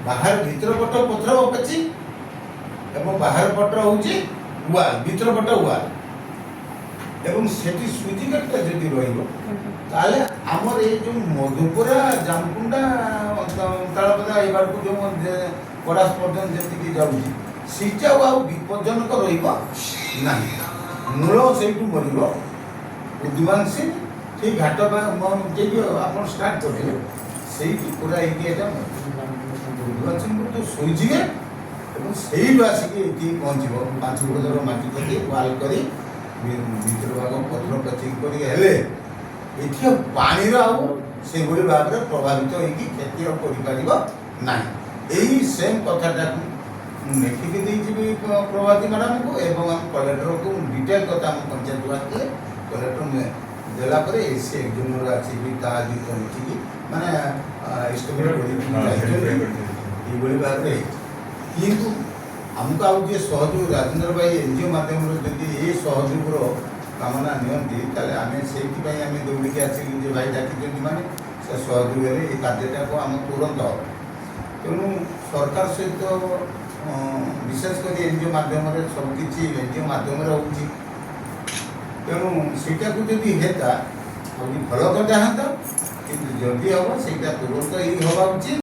ବାହାର ଭିତର ପଟ ପଥର ଅଛି ଏବଂ ବାହାର ପଟ ହେଉଛି ୱାଲ୍, ଭିତର ପଟ ୱାଲ୍ ଏବଂ ସେଠି ସୁଇଚ୍ ଗେଟ୍ଟା ଯଦି ରହିବ ତାହେଲେ ଆମର ଏଇ ଯେଉଁ ମଧୁପୁରା ଜାମକୁଣ୍ଡା ତାଳପଦା ଏଇ ବାଟକୁ ଯେଉଁ ପଡ଼ାଶ ପର୍ଯ୍ୟନ୍ତ ଯେତିକି ଯାଉଛି ସେଇଟା ଆଉ ବିପଜ୍ଜନକ ରହିବ ନାହିଁ। ମୂଳ ସେଇଠୁ ମରିବ ଉଦ୍ବାଂଶୀ ସେଇ ଘାଟ ଯେକି ଆପଣ ଷ୍ଟାର୍ଟ କରିବେ ସେଇଠି ପୁରା ହେଇକି ଏଇଟା ଉଦ୍ବାଂଶୀଙ୍କୁ ତ ଶୋଇଯିବେ ଏବଂ ସେଇଠୁ ଆସିକି ଏଠି ପହଞ୍ଚିବ 5 ଫୁଟର ମାଟି କରି ୱାଲ୍ କରି ଭିତର ଭାଗ ପଥର ପଚିଙ୍ଗ କରି ହେଲେ ଏଠି ଆଉ ପାଣିର ଆଉ ସେଭଳି ଭାବରେ ପ୍ରଭାବିତ ହେଇକି କ୍ଷତି ଆଉ କରିପାରିବ ନାହିଁ। ଏହି ସେମ୍ କଥାଟାକୁ ମୁଁ ଲେଖିକି ଦେଇଯିବି ପ୍ରଭାତୀ ମ୍ୟାଡ଼ାମକୁ ଏବଂ ଆମ କଲେକ୍ଟରକୁ ଡିଟେଲ କଥା ଆମ ପଞ୍ଚାୟତକୁ ଆସିଥିଲେ କଲେକ୍ଟର ଦେଲା ପରେ ସେ ଏକ୍ଜୁନର ଆସିକି ତା ଆଜି କରିକି ମାନେ ଏଇଭଳି ଭାବରେ କିନ୍ତୁ ଆମକୁ ଆଉ ଯିଏ ସହଯୋଗ ରାଜେନ୍ଦ୍ର ଭାଇ ଏନ୍ଜିଓ ମାଧ୍ୟମରେ ଯଦି ଏ ସହଯୋଗର କାମନା ନିଅନ୍ତି ତାହେଲେ ଆମେ ସେଇଥିପାଇଁ ଆମେ ଦୌଡ଼ିକି ଆସିଲୁ ଯେ ଭାଇ ଡାକିଛନ୍ତି ମାନେ ସେ ସହଯୋଗରେ ଏ କାର୍ଯ୍ୟଟାକୁ ଆମେ ତୁରନ୍ତ ତେଣୁ ସରକାର ସହିତ ବିଶେଷ କରି ଏନ୍ଜିଓ ମାଧ୍ୟମରେ ସବୁକିଛି ଏନ୍ଜିଓ ମାଧ୍ୟମରେ ହେଉଛି ତେଣୁ ସେଇଟାକୁ ଯଦି ହେତା ଆହୁରି ଭଲ କଥା ହୁଅନ୍ତା କିନ୍ତୁ ଯଦି ହେବ ସେଇଟା ତୁରନ୍ତ ଏଇ ହେବା ଉଚିତ।